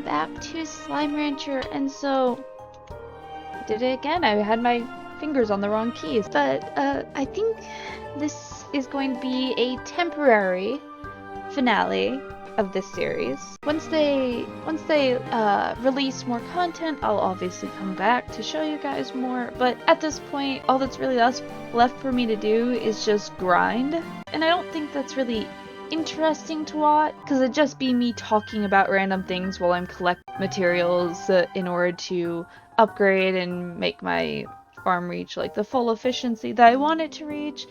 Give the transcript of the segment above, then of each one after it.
back to Slime Rancher, and so I did it again. I had my fingers on the wrong keys, but I think this is going to be a temporary finale of this series. Once they release more content, I'll obviously come back to show you guys more, but at this point all that's really left for me to do is just grind, and I don't think that's really interesting to watch because it'd just be me talking about random things while I'm collecting materials in order to upgrade and make my farm reach like the full efficiency that I want it to reach.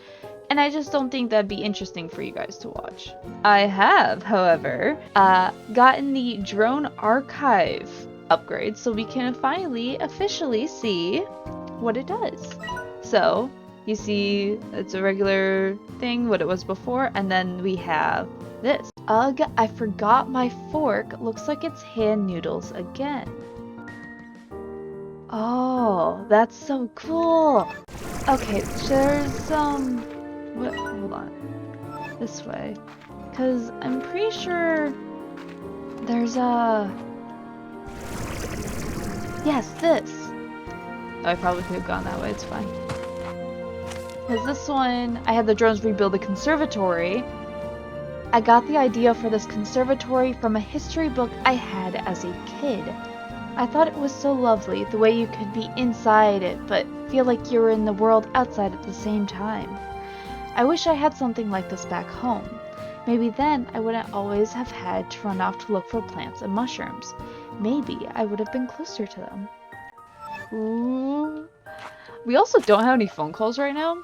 And I just don't think that'd be interesting for you guys to watch. I have, however, gotten the drone archive upgrade so we can finally officially see what it does. So, you see it's a regular thing, what it was before, and then we have this. Ugh, I forgot my fork. Looks like it's hand noodles again. Oh, that's so cool. Okay, there's what? Hold on. This way. Because I'm pretty sure there's a... Yes, this! Oh, I probably could have gone that way, it's fine. Because this one, I had the drones rebuild the conservatory. I got the idea for this conservatory from a history book I had as a kid. I thought it was so lovely, the way you could be inside it, but feel like you were in the world outside at the same time. I wish I had something like this back home. Maybe then I wouldn't always have had to run off to look for plants and mushrooms. Maybe I would have been closer to them. Ooh. We also don't have any phone calls right now,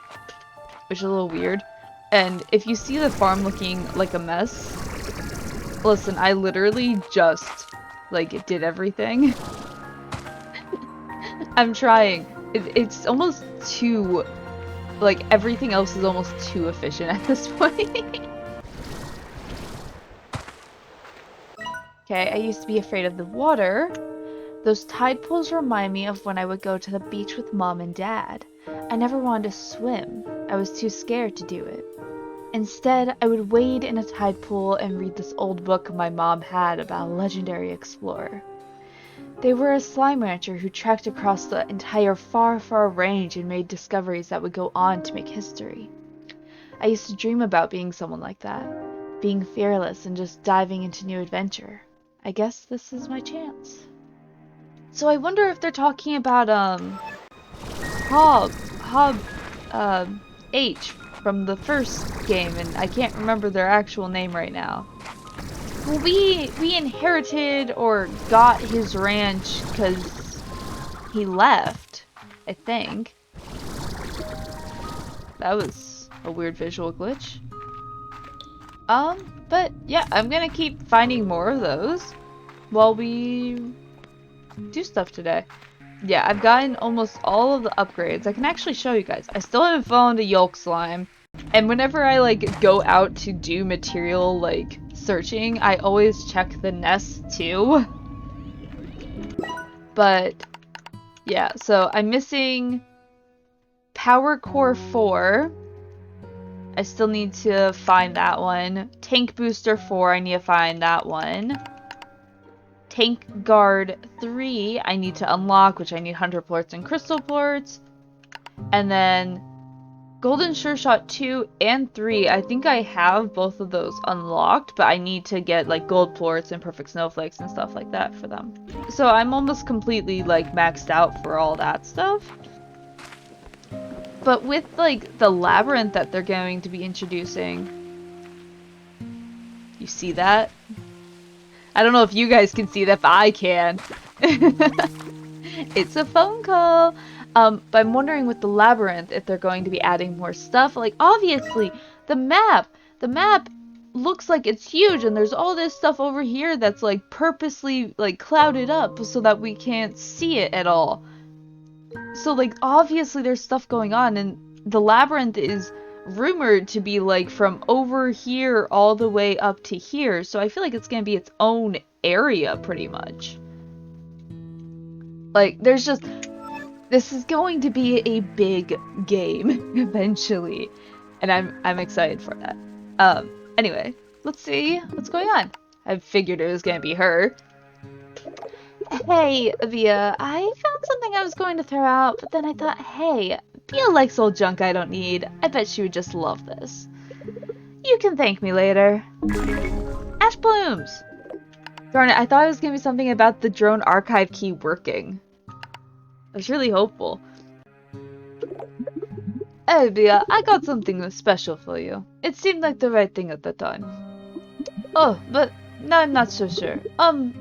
which is a little weird. And if you see the farm looking like a mess, listen, I literally just, like, did everything. I'm trying. It's almost too... Like, everything else is almost too efficient at this point. Okay, I used to be afraid of the water. Those tide pools remind me of when I would go to the beach with Mom and Dad. I never wanted to swim. I was too scared to do it. Instead, I would wade in a tide pool and read this old book my mom had about a legendary explorer. They were a slime rancher who trekked across the entire far, far range and made discoveries that would go on to make history. I used to dream about being someone like that, being fearless and just diving into new adventure. I guess this is my chance. So I wonder if they're talking about, H from the first game, and I can't remember their actual name right now. Well, we inherited or got his ranch because he left, I think. That was a weird visual glitch. But yeah, I'm gonna keep finding more of those while we do stuff today. Yeah, I've gotten almost all of the upgrades. I can actually show you guys. I still haven't found a yolk slime. And whenever I, like, go out to do material, like, searching, I always check the nest, too. But, yeah, so I'm missing Power Core 4. I still need to find that one. Tank Booster 4, I need to find that one. Tank Guard 3, I need to unlock, which I need Hunter Plorts and Crystal Plorts. And then Golden Sure Shot 2 and 3, I think I have both of those unlocked, but I need to get, like, Gold Plorts and Perfect Snowflakes and stuff like that for them. So I'm almost completely, like, maxed out for all that stuff. But with, like, the labyrinth that they're going to be introducing, you see that? I don't know if you guys can see that, but I can. It's a phone call. But I'm wondering with the labyrinth if they're going to be adding more stuff. Like, obviously, the map looks like it's huge, and there's all this stuff over here that's, like, purposely, like, clouded up so that we can't see it at all. So, like, obviously there's stuff going on, and the labyrinth is rumored to be, like, from over here all the way up to here, so I feel like it's gonna be its own area, pretty much. Like, there's just... This is going to be a big game, eventually, and I'm excited for that. Anyway, let's see what's going on. I figured it was gonna be her. Hey, Via, I found something I was going to throw out, but then I thought, hey, Via likes old junk I don't need. I bet she would just love this. You can thank me later. Ash blooms! Darn it, I thought it was going to be something about the drone archive key working. I was really hopeful. Hey, Via, I got something special for you. It seemed like the right thing at the time. Oh, but no, I'm not so sure.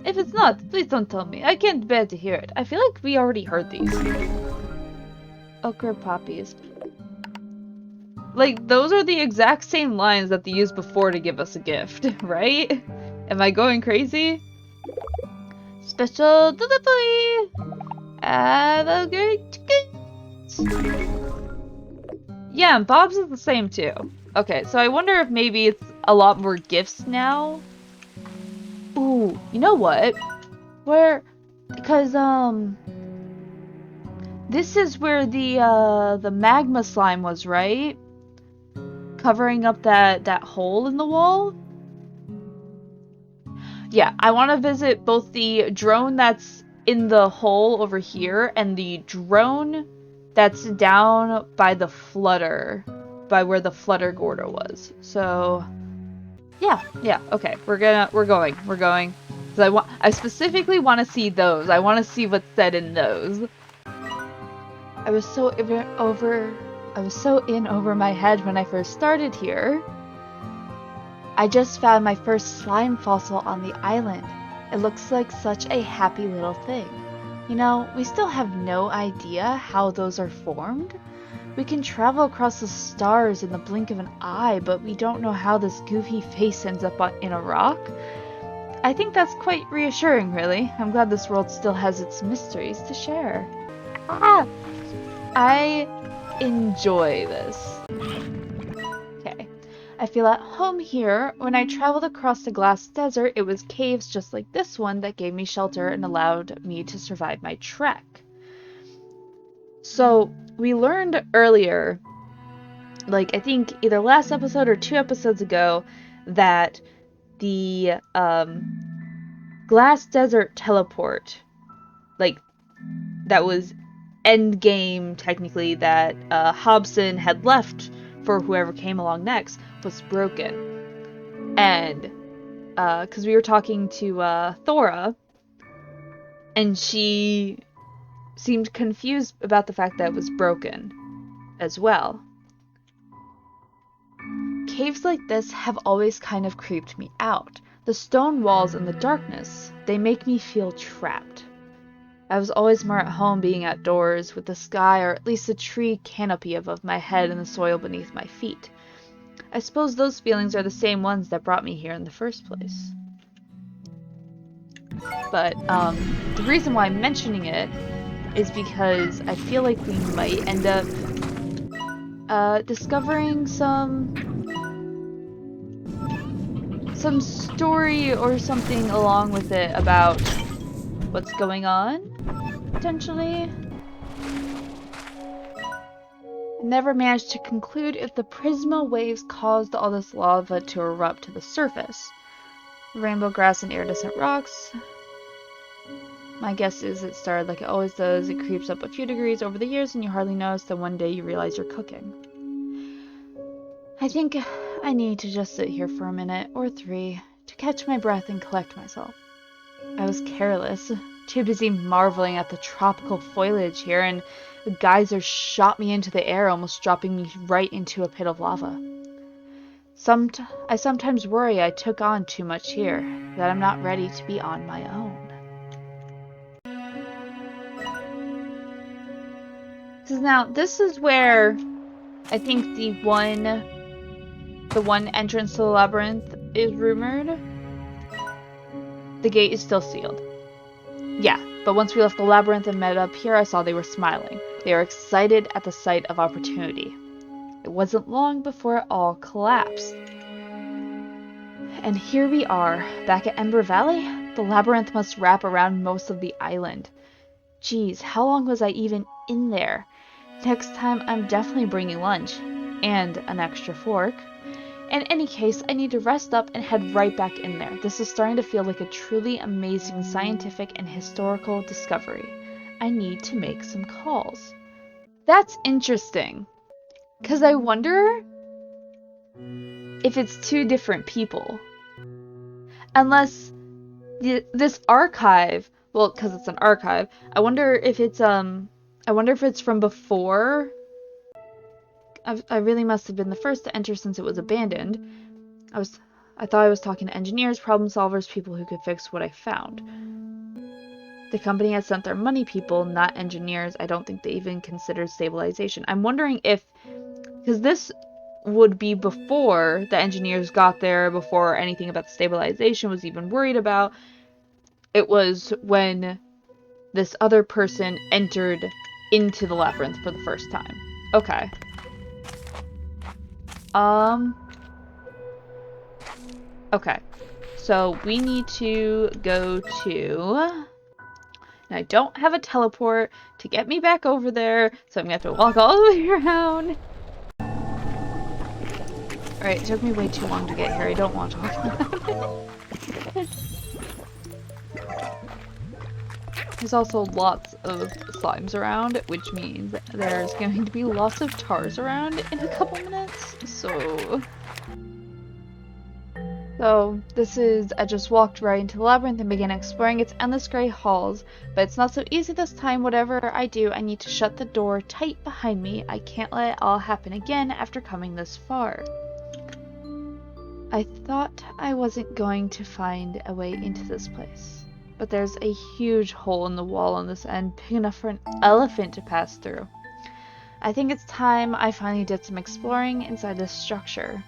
If it's not, please don't tell me. I can't bear to hear it. I feel like we already heard these. Okra poppies. Like, those are the exact same lines that they used before to give us a gift, right? Am I going crazy? Special delivery! Have a great gift! Yeah, and Bob's is the same too. Okay, so I wonder if maybe it's a lot more gifts now? Ooh, you know what? Because, this is where the magma slime was, right? Covering up that hole in the wall? Yeah, I want to visit both the drone that's in the hole over here and the drone that's down by the flutter, by where the flutter Gordo was. So, yeah, okay, we're going. Because I specifically want to see those. I want to see what's said in those. I was so in over my head when I first started here. I just found my first slime fossil on the island. It looks like such a happy little thing. You know, we still have no idea how those are formed. We can travel across the stars in the blink of an eye, but we don't know how this goofy face ends up in a rock. I think that's quite reassuring, really. I'm glad this world still has its mysteries to share. Ah! I enjoy this. Okay. I feel at home here. When I traveled across the glass desert, it was caves just like this one that gave me shelter and allowed me to survive my trek. So, we learned earlier, like I think either last episode or 2 episodes ago, that the glass desert teleport, like that was endgame technically, that Hobson had left for whoever came along next, was broken. And because we were talking to Thora, and she seemed confused about the fact that it was broken as well. Caves like this have always kind of creeped me out. The stone walls and the darkness, they make me feel trapped. I was always more at home being outdoors, with the sky or at least a tree canopy above my head and the soil beneath my feet. I suppose those feelings are the same ones that brought me here in the first place. But the reason why I'm mentioning it is because I feel like we might end up discovering some story or something along with it about what's going on, potentially. I never managed to conclude if the Prisma waves caused all this lava to erupt to the surface. Rainbow grass and iridescent rocks. My guess is it started like it always does. It creeps up a few degrees over the years and you hardly notice, then one day you realize you're cooking. I think I need to just sit here for a minute or 3 to catch my breath and collect myself. I was careless, too busy marveling at the tropical foliage here, and the geyser shot me into the air, almost dropping me right into a pit of lava. I sometimes worry I took on too much here, that I'm not ready to be on my own. So now, this is where I think the one entrance to the labyrinth is rumored. The gate is still sealed. Yeah, but once we left the labyrinth and met up here, I saw they were smiling. They were excited at the sight of opportunity. It wasn't long before it all collapsed. And here we are, back at Ember Valley. The labyrinth must wrap around most of the island. Geez, how long was I even in there? Next time, I'm definitely bringing lunch. And an extra fork. In any case, I need to rest up and head right back in there. This is starting to feel like a truly amazing scientific and historical discovery. I need to make some calls. That's interesting. Because I wonder if it's two different people. Unless this archive, well, because it's an archive, I wonder if it's from before. I really must have been the first to enter since it was abandoned. I thought I was talking to engineers, problem solvers, people who could fix what I found. The company had sent their money people, not engineers. I don't think they even considered stabilization. I'm wondering if, because this would be before the engineers got there, before anything about the stabilization was even worried about. It was when this other person entered into the labyrinth for the first time. Okay. Okay. So we need to go to... And I don't have a teleport to get me back over there, so I'm gonna have to walk all the way around. Alright, it took me way too long to get here. I don't want to talk about it. There's also lots of slimes around, which means there's going to be lots of tars around in a couple minutes, So I just walked right into the labyrinth and began exploring its endless gray halls, but it's not so easy this time. Whatever I do, I need to shut the door tight behind me. I can't let it all happen again after coming this far. I thought I wasn't going to find a way into this place, but there's a huge hole in the wall on this end, big enough for an elephant to pass through. I think it's time I finally did some exploring inside this structure.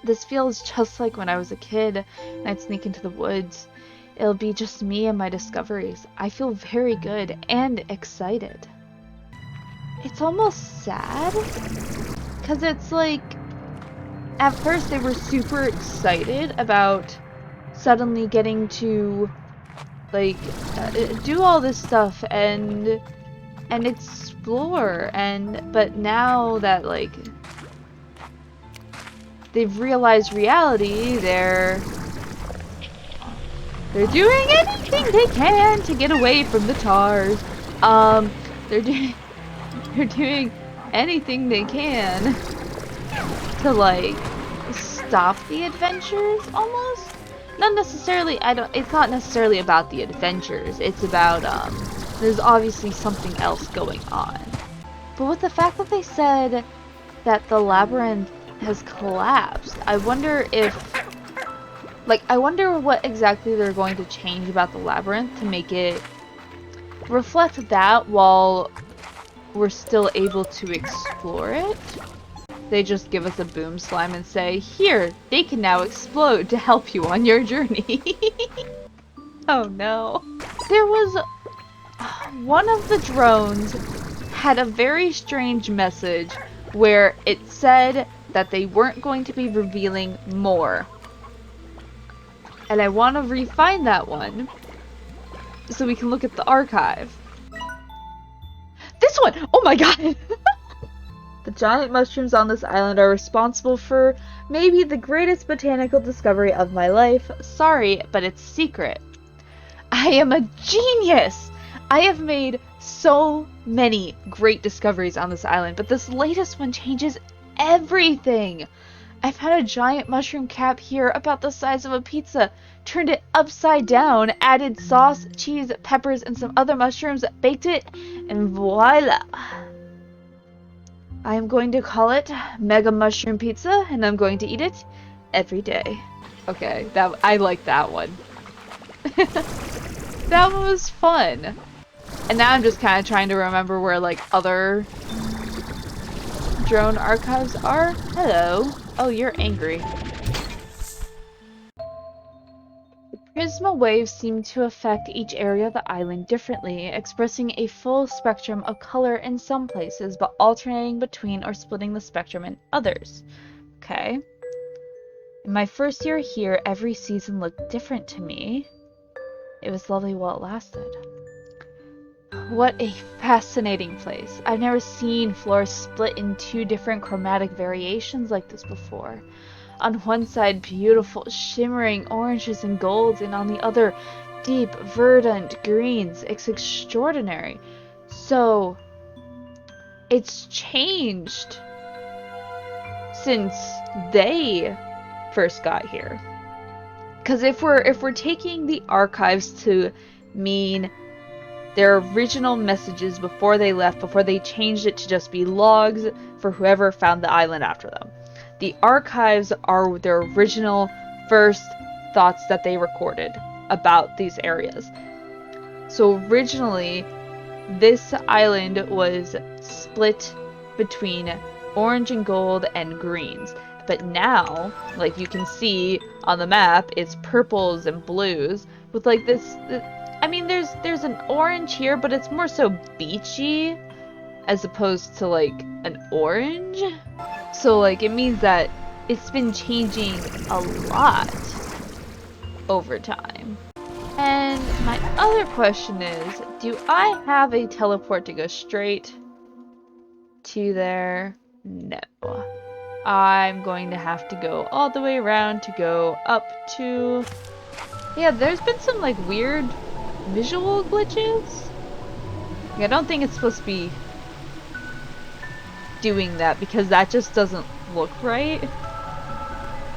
This feels just like when I was a kid and I'd sneak into the woods. It'll be just me and my discoveries. I feel very good and excited. It's almost sad, because it's like, at first they were super excited about suddenly getting to, like, do all this stuff and explore, but now that, like, they've realized reality, they're doing anything they can to get away from the tars. They're doing anything they can to, like, stop the adventures, almost. Not necessarily, it's not necessarily about the adventures, it's about, there's obviously something else going on. But with the fact that they said that the labyrinth has collapsed, I wonder what exactly they're going to change about the labyrinth to make it reflect that while we're still able to explore it. They just give us a boom slime and say, here, they can now explode to help you on your journey. Oh no. There was... one of the drones had a very strange message where it said that they weren't going to be revealing more. And I want to re-find that one so we can look at the archive. This one! Oh my god! The giant mushrooms on this island are responsible for maybe the greatest botanical discovery of my life. Sorry, but it's secret. I am a genius! I have made so many great discoveries on this island, but this latest one changes everything. I found a giant mushroom cap here about the size of a pizza, turned it upside down, added sauce, cheese, peppers, and some other mushrooms, baked it, and voila! I am going to call it Mega Mushroom Pizza, and I'm going to eat it every day. Okay, I like that one. That one was fun. And now I'm just kind of trying to remember where, like, other drone archives are. Hello. Oh, you're angry. The Prisma waves seem to affect each area of the island differently, expressing a full spectrum of color in some places, but alternating between or splitting the spectrum in others. Okay. In my first year here, every season looked different to me. It was lovely while it lasted. What a fascinating place. I've never seen floors split in two different chromatic variations like this before. On one side, beautiful, shimmering oranges and golds, and on the other, deep, verdant greens. It's extraordinary. So, it's changed since they first got here. Because if we're taking the archives to mean their original messages before they left, before they changed it to just be logs for whoever found the island after them. The archives are their original first thoughts that they recorded about these areas. So originally, this island was split between orange and gold and greens. But now, like you can see on the map, it's purples and blues with like this. I mean, there's an orange here, but it's more so beachy as opposed to like an orange. So like it means that it's been changing a lot over time. And my other question is, do I have a teleport to go straight to there? No. I'm going to have to go all the way around to go up to... Yeah, there's been some like weird visual glitches. I don't think it's supposed to be doing that because that just doesn't look right.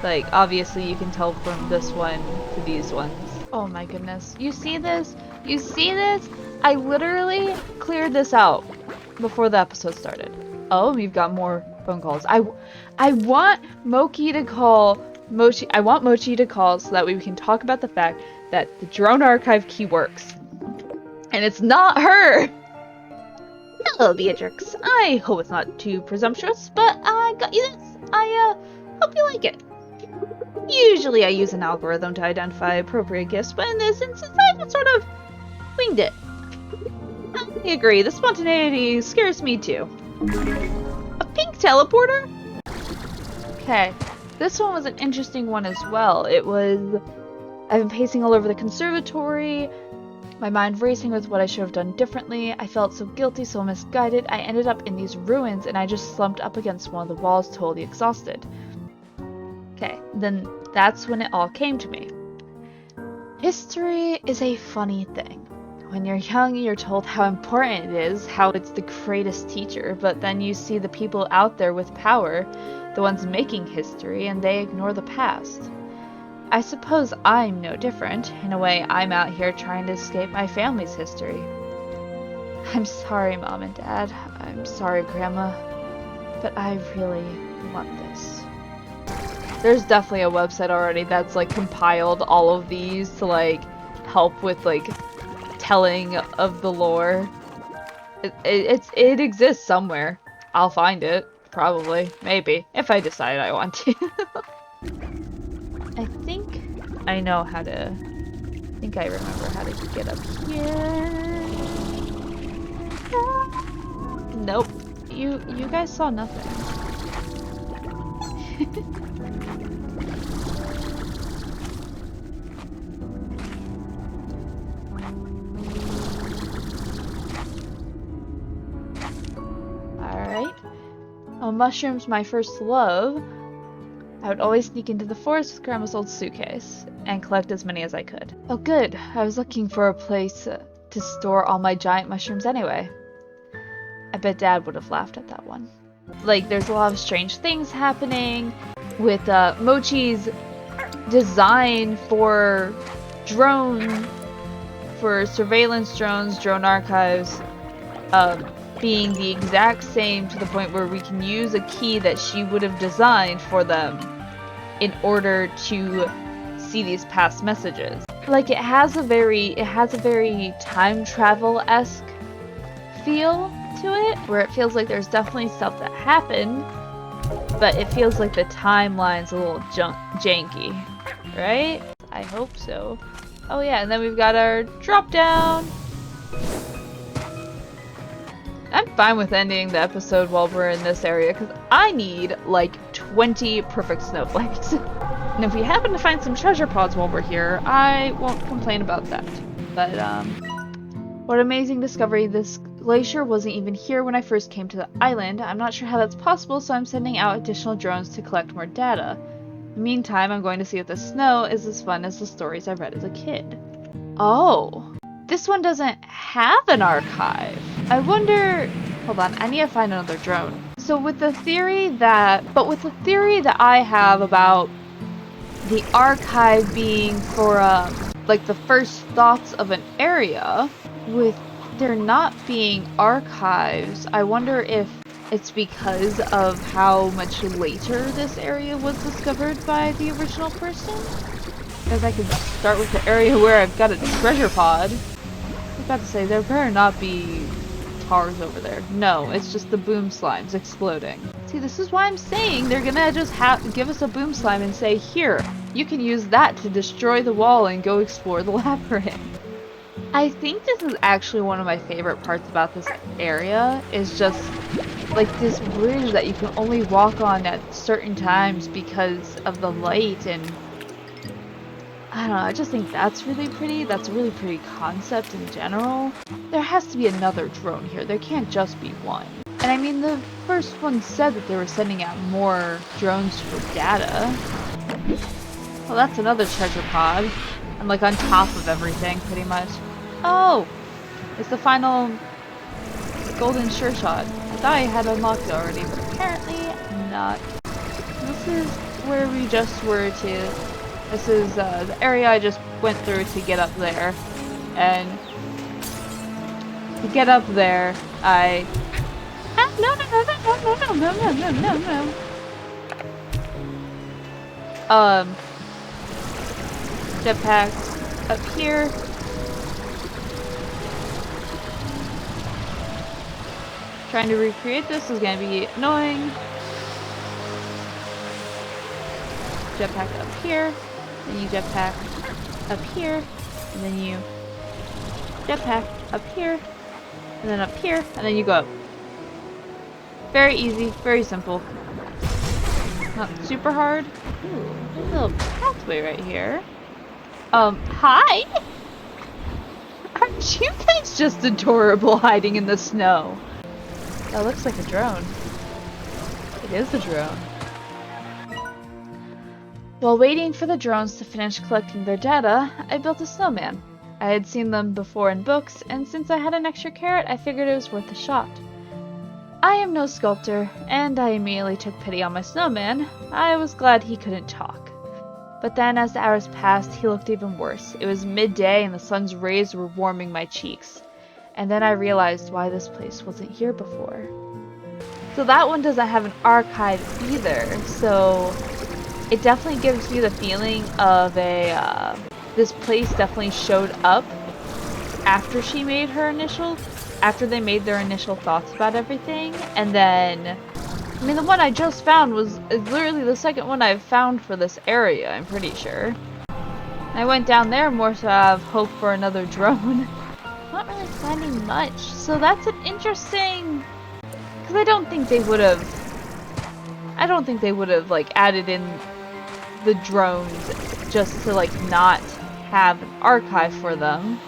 Like, obviously you can tell from this one to these ones. Oh my goodness. You see this? You see this? I literally cleared this out before the episode started. Oh, we've got more phone calls. I want Mochi to call Mochi. I want Mochi to call so that way we can talk about the fact that the drone archive key works. And it's not her! Hello, Beatrix. I hope it's not too presumptuous, but I got you this. I hope you like it. Usually I use an algorithm to identify appropriate gifts, but in this instance I just sort of winged it. I agree, the spontaneity scares me too. A pink teleporter? Okay, this one was an interesting one as well. It was... I've been pacing all over the conservatory, my mind racing with what I should have done differently. I felt so guilty, so misguided. I ended up in these ruins and I just slumped up against one of the walls, totally exhausted. Okay, then that's when it all came to me. History is a funny thing. When you're young, you're told how important it is, how it's the greatest teacher, but then you see the people out there with power, the ones making history, and they ignore the past. I suppose I'm no different. In a way, I'm out here trying to escape my family's history. I'm sorry, Mom and Dad. I'm sorry, Grandma. But I really want this. There's definitely a website already that's like compiled all of these to like help with like telling of the lore. It exists somewhere. I'll find it. Probably. Maybe. If I decide I want to. I think I know how to... I think I remember how to get up here. Nope. You guys saw nothing. Alright. Oh, mushrooms, my first love. I would always sneak into the forest with Grandma's old suitcase and collect as many as I could. Oh good, I was looking for a place to store all my giant mushrooms anyway. I bet Dad would have laughed at that one. Like, there's a lot of strange things happening with Mochi's design for surveillance drones, drone archives, being the exact same to the point where we can use a key that she would have designed for them in order to see these past messages. Like, it has a very time travel-esque feel to it, where it feels like there's definitely stuff that happened, but it feels like the timeline's a little janky, right? I hope so. Oh yeah, and then we've got our drop down. I'm fine with ending the episode while we're in this area, because I need, like, 20 perfect snowflakes. And if we happen to find some treasure pods while we're here, I won't complain about that. But, What an amazing discovery. This glacier wasn't even here when I first came to the island. I'm not sure how that's possible, so I'm sending out additional drones to collect more data. In the meantime, I'm going to see if the snow is as fun as the stories I read as a kid. Oh, this one doesn't have an archive. I wonder... Hold on, I need to find another drone. So with the theory that I have about the archive being for, like the first thoughts of an area, with there not being archives, I wonder if it's because of how much later this area was discovered by the original person? Because I could start with the area where I've got a treasure pod. I was about to say, there better not be tars over there. No, it's just the boom slimes exploding. See, this is why I'm saying they're gonna just give us a boom slime and say, here, you can use that to destroy the wall and go explore the labyrinth. I think this is actually one of my favorite parts about this area, is just like this bridge that you can only walk on at certain times because of the light, and I don't know, I just think that's really pretty. That's a really pretty concept in general. There has to be another drone here. There can't just be one. And I mean, the first one said that they were sending out more drones for data. Well, that's another treasure pod. I'm like on top of everything, pretty much. Oh! It's the final golden sure shot. I thought I had unlocked it already, but apparently not. This is where we just were to... This is the area I just went through to get up there. And to get up there, I... Ah, no, no, no, no, no, no, no, no, no, no. Jetpack up here. Trying to recreate this is gonna be annoying. Jetpack up here, then you jetpack up here, and then you jetpack up here, and then up here, and then you go up. Very easy, very simple. Not super hard. Ooh, there's a little pathway right here. Hi! Aren't you guys just adorable hiding in the snow? That looks like a drone. It is a drone. While waiting for the drones to finish collecting their data, I built a snowman. I had seen them before in books, and since I had an extra carrot, I figured it was worth a shot. I am no sculptor, and I immediately took pity on my snowman. I was glad he couldn't talk. But then, as the hours passed, he looked even worse. It was midday, and the sun's rays were warming my cheeks. And then I realized why this place wasn't here before. So that one doesn't have an archive either, so it definitely gives me the feeling of a, this place definitely showed up after they made their initial thoughts about everything, and then, I mean, the one I just found was literally the second one I've found for this area, I'm pretty sure. I went down there more so I have hope for another drone. Not really finding much, so that's an interesting, because I don't think they would have like added in the drones just to like not have an archive for them.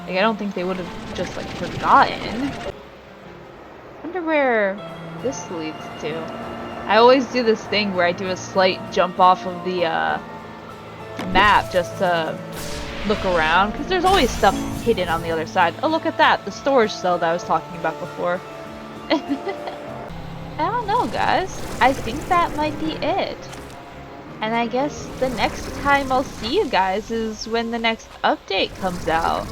Like, I don't think they would have just like forgotten. Wonder where this leads to. I always do this thing where I do a slight jump off of the map just to look around, because there's always stuff hidden on the other side. Oh, look at that, the storage cell that I was talking about before. I don't know, guys. I think that might be it. And I guess the next time I'll see you guys is when the next update comes out.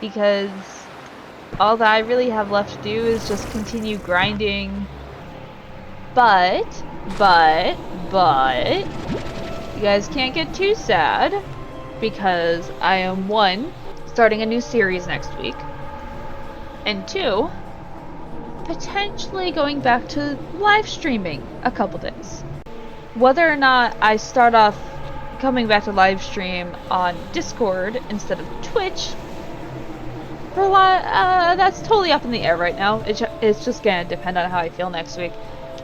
Because all that I really have left to do is just continue grinding. But, you guys can't get too sad, because I am 1, starting a new series next week, and 2, potentially going back to live streaming a couple days. Whether or not I start off coming back to live stream on Discord instead of Twitch, for that's totally up in the air right now. It's just gonna depend on how I feel next week.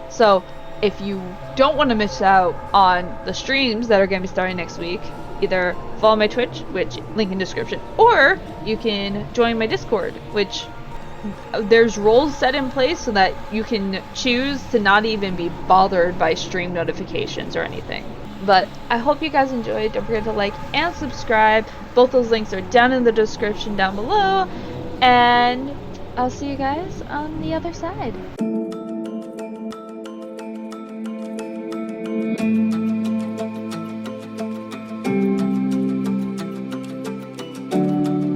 So if you don't want to miss out on the streams that are going to be starting next week, either follow my Twitch, which link in description, or you can join my Discord, which there's roles set in place so that you can choose to not even be bothered by stream notifications or anything. But I hope you guys enjoyed. Don't forget to like and subscribe. Both those links are down in the description down below. And I'll see you guys on the other side.